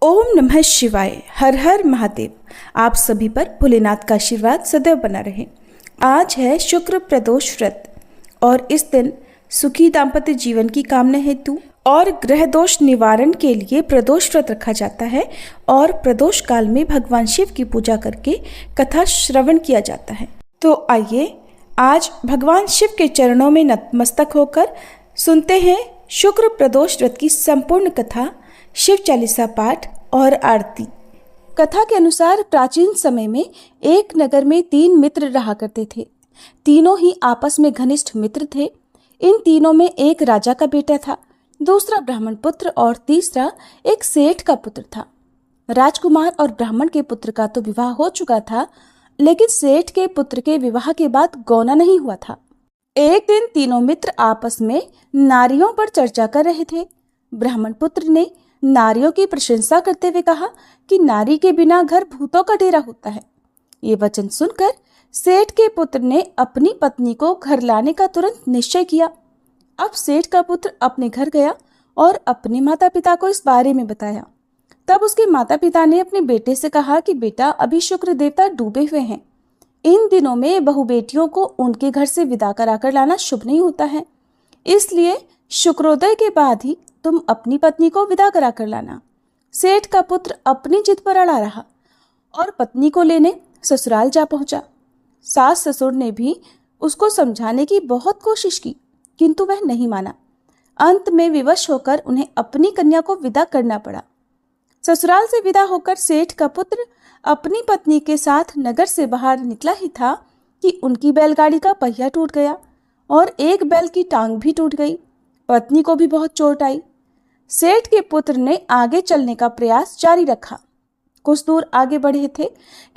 ओम नमः शिवाय। हर हर महादेव। आप सभी पर भोलेनाथ का आशीर्वाद सदैव बना रहे। आज है शुक्र प्रदोष व्रत और इस दिन सुखी दाम्पत्य जीवन की कामना हेतु और ग्रह दोष निवारण के लिए प्रदोष व्रत रखा जाता है और प्रदोष काल में भगवान शिव की पूजा करके कथा श्रवण किया जाता है। तो आइए आज भगवान शिव के चरणों में नतमस्तक होकर सुनते हैं शुक्र प्रदोष व्रत की संपूर्ण कथा, शिव चालीसा पाठ और आरती। कथा के अनुसार प्राचीन समय में एक नगर में 3 मित्र रहा करते थे। तीनों ही आपस में घनिष्ठ मित्र थे। इन तीनों में एक राजा का बेटा था, दूसरा ब्राह्मण पुत्र और तीसरा एक सेठ का पुत्र था। राजकुमार और ब्राह्मण के पुत्र का तो विवाह हो चुका था, लेकिन सेठ के पुत्र के विवाह के बाद गौना नहीं हुआ था। एक दिन तीनों मित्र आपस में नारियों पर चर्चा कर रहे थे। ब्राह्मण पुत्र ने नारियों की प्रशंसा करते हुए कहा कि नारी के बिना घर भूतों का डेरा होता है। ये वचन सुनकर सेठ के पुत्र ने अपनी पत्नी को घर लाने का तुरंत निश्चय किया। अब सेठ का पुत्र अपने घर गया और अपने माता पिता को इस बारे में बताया। तब उसके माता पिता ने अपने बेटे से कहा कि बेटा, अभी शुक्र देवता डूबे हुए हैं। इन दिनों में बहु बेटियों को उनके घर से विदा कराकर लाना शुभ नहीं होता है, इसलिए शुक्रोदय के बाद ही तुम अपनी पत्नी को विदा करा कर लाना। सेठ का पुत्र अपनी जिद पर अड़ा रहा और पत्नी को लेने ससुराल जा पहुंचा। सास ससुर ने भी उसको समझाने की बहुत कोशिश की, किंतु वह नहीं माना। अंत में विवश होकर उन्हें अपनी कन्या को विदा करना पड़ा। ससुराल से विदा होकर सेठ का पुत्र अपनी पत्नी के साथ नगर से बाहर निकला ही था कि उनकी बैलगाड़ी का पहिया टूट गया और एक बैल की टांग भी टूट गई। पत्नी को भी बहुत चोट आई। सेठ के पुत्र ने आगे चलने का प्रयास जारी रखा। कुछ दूर आगे बढ़े थे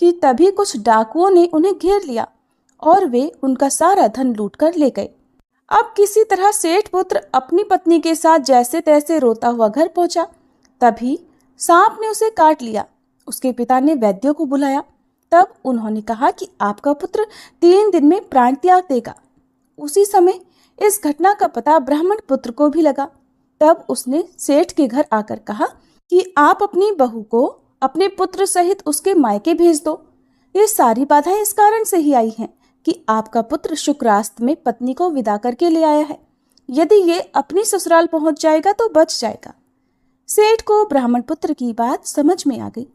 कि तभी कुछ डाकुओं ने उन्हें घेर लिया और वे उनका सारा धन लूटकर ले गए। अब किसी तरह सेठ पुत्र अपनी पत्नी के साथ जैसे तैसे रोता हुआ घर पहुंचा। तभी सांप ने उसे काट लिया। उसके पिता ने वैद्यों को बुलाया। तब उन्होंने कहा कि आपका पुत्र 3 दिन में प्राण त्याग देगा। उसी समय इस घटना का पता ब्राह्मण पुत्र को भी लगा। तब उसने सेठ के घर आकर कहा कि आप अपनी बहू को अपने पुत्र सहित उसके मायके भेज दो। ये सारी बाधाएं इस कारण से ही आई हैं कि आपका पुत्र शुक्रास्त में पत्नी को विदा करके ले आया है। यदि ये अपनी ससुराल पहुंच जाएगा तो बच जाएगा। सेठ को ब्राह्मण पुत्र की बात समझ में आ गई।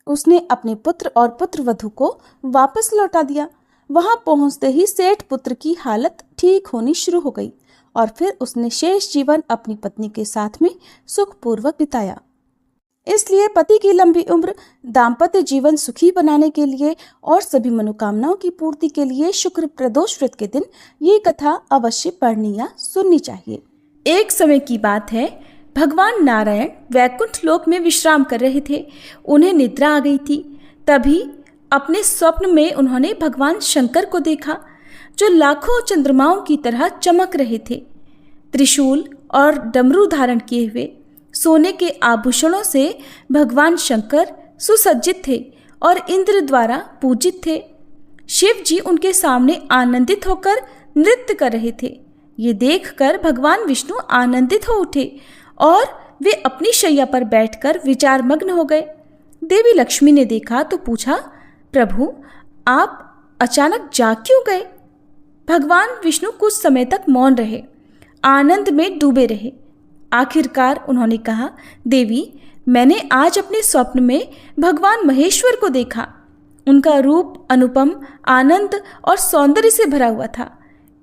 उसने अपने पुत्र और पुत्रवधू को वापस लौटा दिया। वहां पहुंचते ही सेठ पुत्र की हालत ठीक होनी शुरू हो गई और फिर उसने शेष जीवन अपनी पत्नी के साथ में सुखपूर्वक बिताया। इसलिए पति की लंबी उम्र, दाम्पत्य जीवन सुखी बनाने के लिए और सभी मनोकामनाओं की पूर्ति के लिए शुक्र प्रदोष व्रत के दिन ये कथा अवश्य पढ़नी या सुननी चाहिए। एक समय की बात है, भगवान नारायण वैकुंठ लोक में विश्राम कर रहे थे। उन्हें निद्रा आ गई थी। तभी अपने स्वप्न में उन्होंने भगवान शंकर को देखा, जो लाखों चंद्रमाओं की तरह चमक रहे थे। त्रिशूल और डमरू धारण किए हुए सोने के आभूषणों से भगवान शंकर सुसज्जित थे और इंद्र द्वारा पूजित थे। शिव जी उनके सामने आनंदित होकर नृत्य कर रहे थे। ये देखकर भगवान विष्णु आनंदित हो उठे और वे अपनी शैया पर बैठकर विचारमग्न हो गए। देवी लक्ष्मी ने देखा तो पूछा, प्रभु, आप अचानक जाग क्यों गए? भगवान विष्णु कुछ समय तक मौन रहे, आनंद में डूबे रहे। आखिरकार उन्होंने कहा, देवी, मैंने आज अपने स्वप्न में भगवान महेश्वर को देखा। उनका रूप अनुपम, आनंद और सौंदर्य से भरा हुआ था।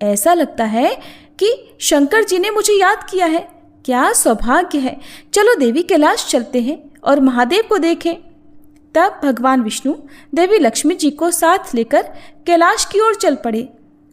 ऐसा लगता है कि शंकर जी ने मुझे याद किया है। क्या सौभाग्य है। चलो देवी, कैलाश चलते हैं और महादेव को देखें। तब भगवान विष्णु देवी लक्ष्मी जी को साथ लेकर कैलाश की ओर चल पड़े।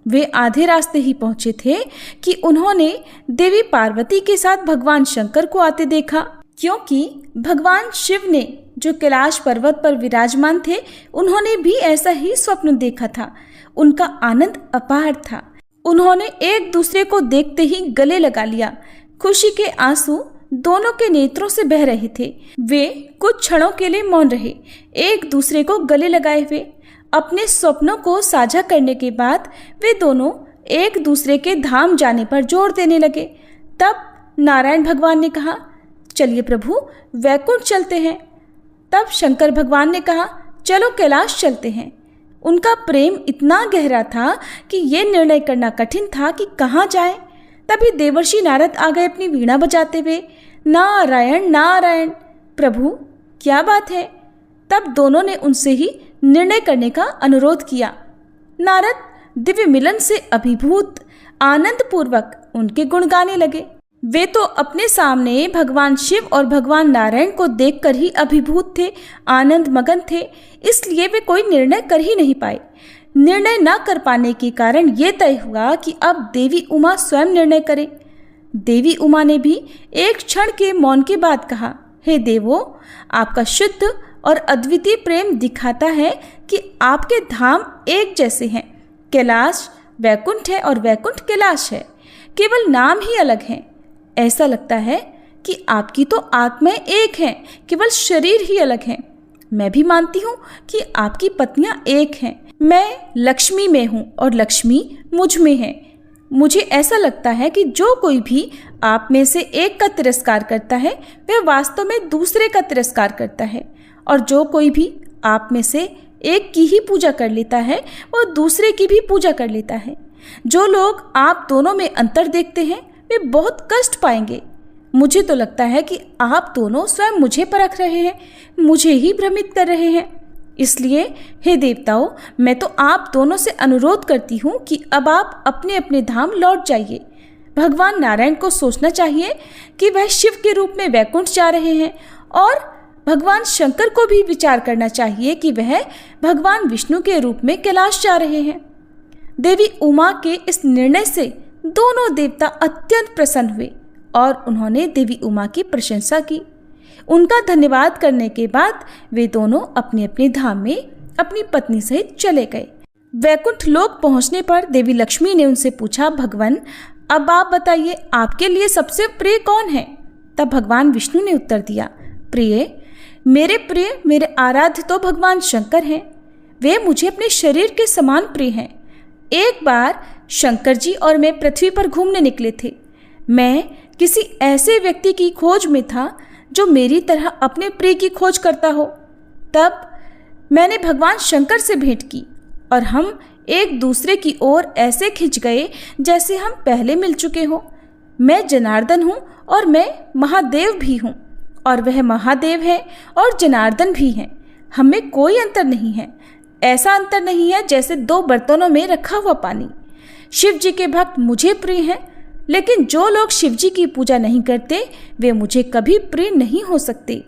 वे आधे रास्ते ही पहुंचे थे कि उन्होंने देवी पार्वती के साथ भगवान शंकर को आते देखा, क्योंकि भगवान शिव ने जो कैलाश पर्वत पर विराजमान थे, उन्होंने भी ऐसा ही स्वप्न देखा था। उनका आनंद अपार था। उन्होंने एक दूसरे को देखते ही गले लगा लिया। खुशी के आंसू दोनों के नेत्रों से बह रहे थे। वे कुछ क्षणों के लिए मौन रहे, एक दूसरे को गले लगाए हुए। अपने स्वप्नों को साझा करने के बाद वे दोनों एक दूसरे के धाम जाने पर जोर देने लगे। तब नारायण भगवान ने कहा, चलिए प्रभु, वैकुंठ चलते हैं। तब शंकर भगवान ने कहा, चलो कैलाश चलते हैं। उनका प्रेम इतना गहरा था कि ये निर्णय करना कठिन था कि कहाँ जाएं। तभी देवर्षि नारद आ गए अपनी वीणा बजाते हुए, नारायण नारायण। प्रभु क्या बात है? तब दोनों ने उनसे ही निर्णय करने का अनुरोध किया। नारद दिव्य मिलन से अभिभूत आनंद पूर्वक उनके गुण गाने लगे। वे तो अपने सामने भगवान शिव और भगवान नारायण को देखकर ही अभिभूत थे, आनंद मगन थे, इसलिए वे कोई निर्णय कर ही नहीं पाए। निर्णय न कर पाने के कारण ये तय हुआ कि अब देवी उमा स्वयं निर्णय करें। देवी उमा ने भी एक क्षण के मौन के बाद कहा, हे देवो, आपका शुद्ध और अद्वितीय प्रेम दिखाता है कि आपके धाम एक जैसे हैं। कैलाश वैकुंठ है और वैकुंठ कैलाश है, केवल नाम ही अलग हैं। ऐसा लगता है कि आपकी तो आत्माएं एक हैं, केवल शरीर ही अलग हैं। मैं भी मानती हूँ कि आपकी पत्नियां एक हैं। मैं लक्ष्मी में हूँ और लक्ष्मी मुझ में है। मुझे ऐसा लगता है कि जो कोई भी आप में से एक का तिरस्कार करता है वह वास्तव में दूसरे का तिरस्कार करता है, और जो कोई भी आप में से एक की ही पूजा कर लेता है वह दूसरे की भी पूजा कर लेता है। जो लोग आप दोनों में अंतर देखते हैं वे बहुत कष्ट पाएंगे। मुझे तो लगता है कि आप दोनों स्वयं मुझे परख रहे हैं, मुझे ही भ्रमित कर रहे हैं। इसलिए हे देवताओं, मैं तो आप दोनों से अनुरोध करती हूँ कि अब आप अपने अपने धाम लौट जाइए। भगवान नारायण को सोचना चाहिए कि वह शिव के रूप में वैकुंठ जा रहे हैं, और भगवान शंकर को भी विचार करना चाहिए कि वह भगवान विष्णु के रूप में कैलाश जा रहे हैं। देवी उमा के इस निर्णय से दोनों देवता अत्यंत प्रसन्न हुए और उन्होंने देवी उमा की प्रशंसा की। उनका धन्यवाद करने के बाद वे दोनों अपने अपने धाम में अपनी पत्नी सहित चले गए। वैकुंठ लोक पहुंचने पर देवी लक्ष्मी ने उनसे पूछा, भगवान अब आप बताइए, आपके लिए सबसे प्रिय कौन है? तब भगवान विष्णु ने उत्तर दिया, प्रिय मेरे आराध्य तो भगवान शंकर हैं। वे मुझे अपने शरीर के समान प्रिय हैं। एक बार शंकर जी और मैं पृथ्वी पर घूमने निकले थे। मैं किसी ऐसे व्यक्ति की खोज में था जो मेरी तरह अपने प्रिय की खोज करता हो। तब मैंने भगवान शंकर से भेंट की और हम एक दूसरे की ओर ऐसे खिंच गए जैसे हम पहले मिल चुके हों। मैं जनार्दन हूँ और मैं महादेव भी हूँ, और वह महादेव है और जनार्दन भी हैं। हमें कोई अंतर नहीं है। ऐसा अंतर नहीं है जैसे दो बर्तनों में रखा हुआ पानी। शिव जी के भक्त मुझे प्रिय हैं, लेकिन जो लोग शिव जी की पूजा नहीं करते वे मुझे कभी प्रिय नहीं हो सकते।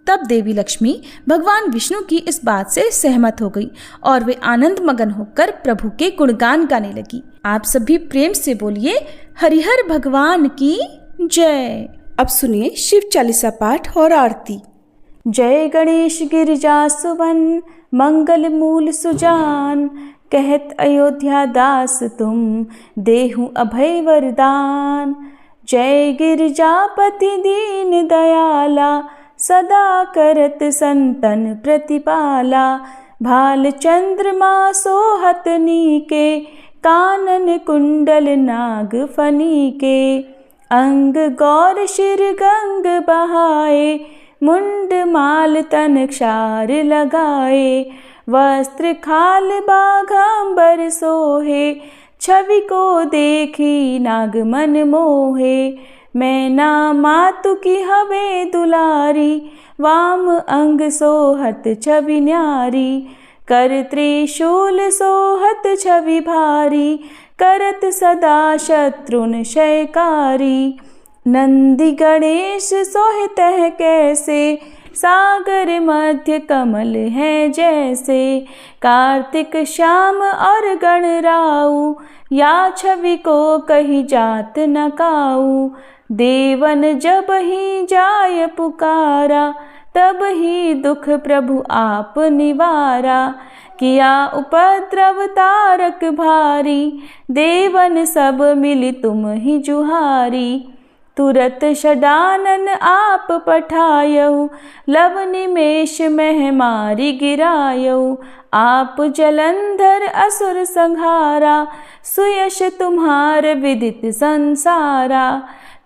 तब देवी लक्ष्मी भगवान विष्णु की इस बात से सहमत हो गई और वे आनंद मगन होकर प्रभु के गुणगान गाने लगी। आप सभी प्रेम से बोलिए, हरिहर भगवान की जय। अब सुनिए शिव चालीसा पाठ और आरती। जय गणेश गिरिजा सुवन, मंगल मूल सुजान, कहत अयोध्या दास तुम, देहु अभय वरदान। जय गिरिजापति दीन दयाला, सदा करत संतन प्रतिपाला। भाल चंद्रमा सोहत नीके, कानन कुंडल नाग फनीके। अंग गौर शिर गंग बहाए, मुंड माल तन क्षार लगाए। वस्त्र खाल बाघांबर सोहे, छवि को देखी नाग मन मोहे। मैना मातु की हवे दुलारी, वाम अंग सोहत छवि न्यारी। कर त्रिशूल सोहत छवि भारी, करत सदा शत्रुन क्षयकारी। नंदी गणेश सोहितः कैसे, सागर मध्य कमल है जैसे। कार्तिक श्याम और गणराऊ, या छवि को कही जात न काऊ। देवन जब ही जाय पुकारा, तब ही दुख प्रभु आप निवारा। किया उपद्रव तारक भारी, देवन सब मिली तुम ही जुहारी। तुरत षडानन आप पठायऊ, लव निमेष मह मारी गिरायऊ। आप जलंधर असुर संहारा, सुयश तुम्हार विदित संसारा।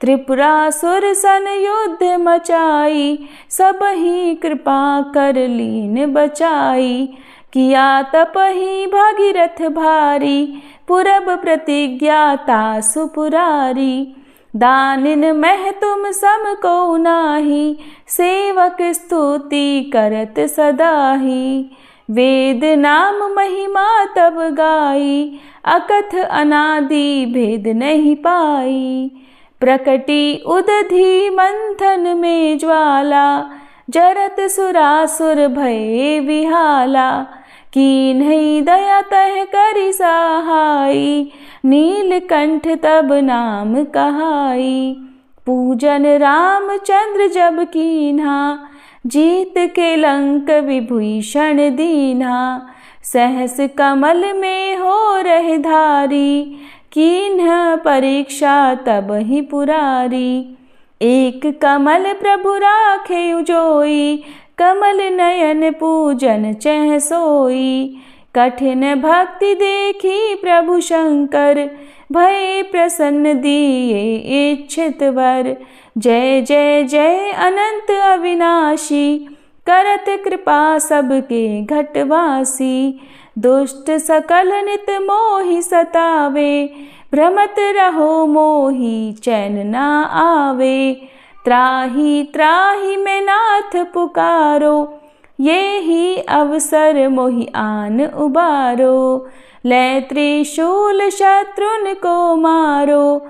त्रिपुरासुर सन युद्ध मचाई, सब ही कृपा कर लीन बचाई। किया तपहि भागीरथ भारी, पुरब प्रतिज्ञा तासु पुरारी। दानिन मह तुम सम को नाही, सेवक स्तुति करत सदाही। वेद नाम महिमा तब गाई, अकथ अनादि भेद नहीं पाई। प्रकटी उदधि मंथन में ज्वाला, जरत सुरासुर भये विहाला। कीन्ही दया तह करि सहाई, नीलकंठ तब नाम कहाई। पूजन रामचंद्र जब कीन्हा, जीत के लंक विभीषण दीन्हा। सहस कमल में हो रहे धारी, कीन्ह परीक्षा तब ही पुरारी। एक कमल प्रभु राखे उजोई, कमल नयन पूजन चह सोई। कठिन भक्ति देखी प्रभु शंकर, भय प्रसन्न दिए इच्छित वर। जय जय जय अनंत अविनाशी, करत कृपा सबके घटवासी। दुष्ट सकल नित मोहि सतावे, भ्रमत रहो मोहि चैन ना आवे। त्राहि त्राहि मैं नाथ पुकारो, ये ही अवसर मोहि आन उबारो। लै त्रिशूल शत्रुन को मारो,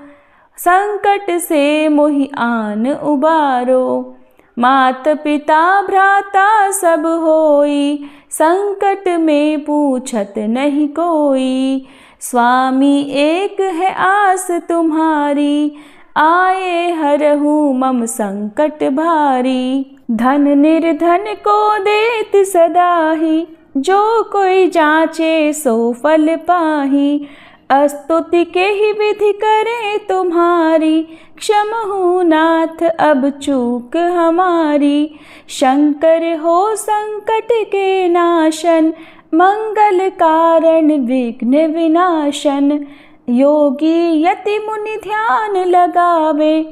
संकट से मोहि आन उबारो। मात पिता भ्राता सब होई, संकट में पूछत नहीं कोई। स्वामी एक है आस तुम्हारी, आए हरहु मम संकट भारी। धन निर्धन को देत सदाही, जो कोई जाचे सो फल पाही। स्तुति के ही विधि करे तुम्हारी, क्षमहु नाथ अब चूक हमारी। शंकर हो संकट के नाशन, मंगल कारण विघ्न विनाशन। योगी यति मुनि ध्यान लगावे,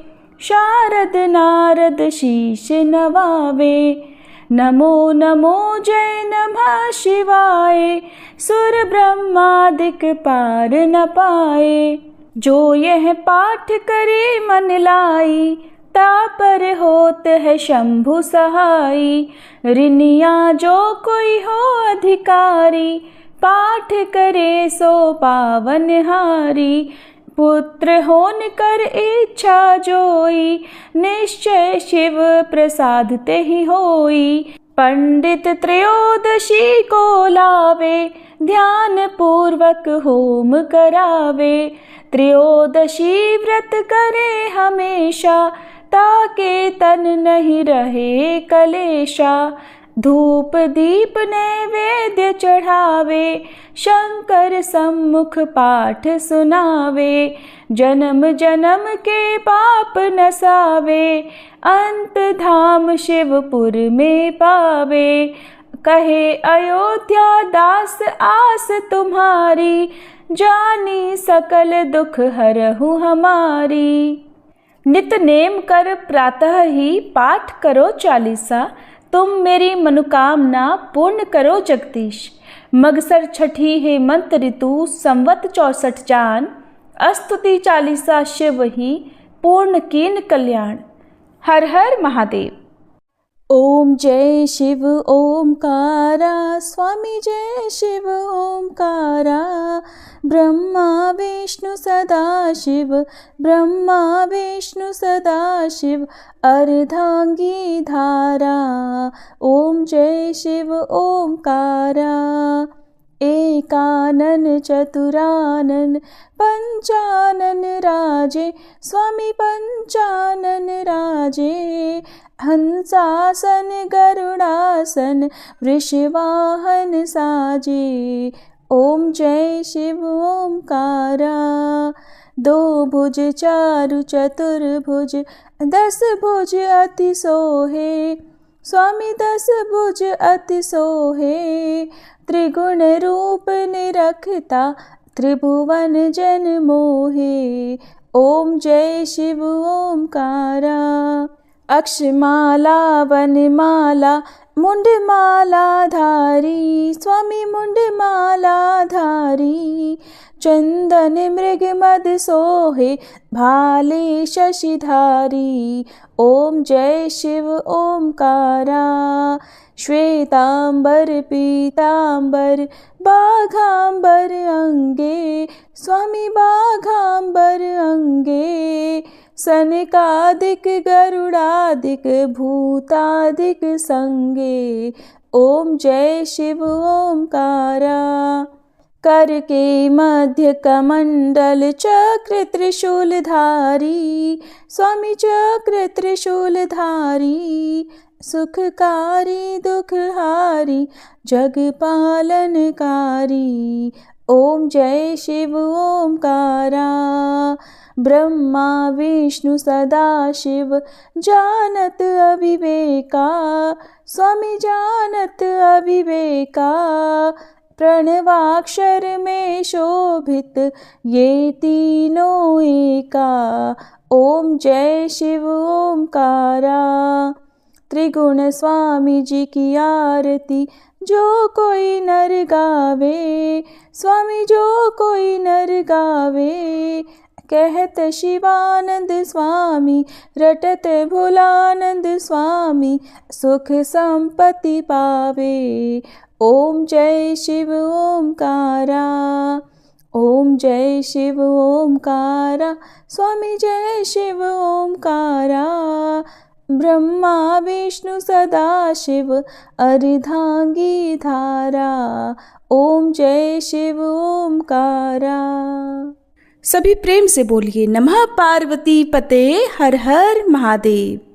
शारद नारद शीश नवावे। नमो नमो जय नमः शिवाय, सुर ब्रह्मादिक पार न पाए। जो यह पाठ करे मन लाई, तापर होत है शंभु सहाई। ऋनिया जो कोई हो अधिकारी, पाठ करे सो पावन हारी। पुत्र होन कर इच्छा जोई, निश्चय शिव प्रसाद ते ही होई। पंडित त्रयोदशी को लावे, ध्यान पूर्वक होम करावे। त्रयोदशी व्रत करे हमेशा, ताके तन नहीं रहे कलेशा। धूप दीप नैवेद्य चढ़ावे, शंकर सम्मुख पाठ सुनावे। जन्म जन्म के पाप नसावे, अंत धाम शिवपुर में पावे। कहे अयोध्या दास आस तुम्हारी, जानी सकल दुख हरहु हमारी। नित नेम कर प्रातः ही पाठ करो चालीसा, तुम मेरी मनोकामना पूर्ण करो जगदीश। मगसर छठी हेमंत ऋतु संवत 64 जान, स्तुति चालीसा शिव ही पूर्ण कीन कल्याण। हर हर महादेव। ओम जय शिव ओमकारा, स्वामी जय शिव ओमकारा। ब्रह्मा विष्णु सदा शिव, ब्रह्मा विष्णु सदा शिव, अर्धांगी धारा। ओम जय शिव ओमकारा। एकानन चतुरानन पंचानन राजे, स्वामी पंचानन राजे। हंसासन गरुड़ासन, वृषवाहन साजे। ओम जय शिव ओमकारा। दो भुज चारु चतुर्भुज, 10 भुज अति सोहे, स्वामी 10 भुज अति सोहे। त्रिगुण रूप निरखता, त्रिभुवन जन मोहे। ओम जय शिव ओमकारा। अक्षमाला वनमाला मुंडमाला धारी, स्वामी मुंडमाला धारी। चंदन मृग मद सोहे भाले शशिधारी। ओम जय शिव ओमकारा। श्वेतांबर पीतांबर बाघांबर अंगे, स्वामी बाघांबर अंगे। सनकादिक गरुडादिक भूतादिक संगे। ओम जय शिव ओमकारा। कर के मध्य कमंडल चक्र त्रिशूलधारी, स्वामी चक्र त्रिशूलधारी। सुखकारी दुखहारी जग पालनकारी। ओम जय शिव ओमकारा। ब्रह्मा विष्णु सदा शिव जानत अविवेका, स्वामी जानत अविवेका। प्रणवाक्षर में शोभित ये तीनों एका। ओम जय शिव ओमकारा। त्रिगुण स्वामी जी की आरती जो कोई नर गावे, स्वामी जो कोई नर गावे। कहत शिवानंद स्वामी रटत भोलानंद स्वामी, सुख संपत्ति पावे। ओम जय शिव ओमकारा। ओम जय शिव ओमकारा, स्वामी जय शिव ओमकारा। ब्रह्मा विष्णु सदा शिव अर्धांगी धारा। ओम जय शिव ओमकारा। सभी प्रेम से बोलिए नमः पार्वती पते हर हर महादेव।